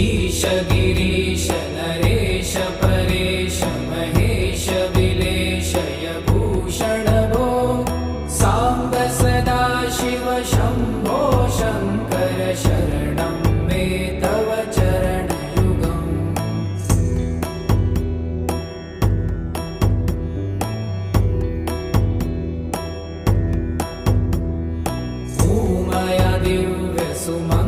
ईश गिरीश नरेश परेश महेश विलेशय भूषण भो साम्ब सदा शिव शम्भो शङ्कर शरणं मे तव चरणयुगम् ऊमया दिव्य सुमा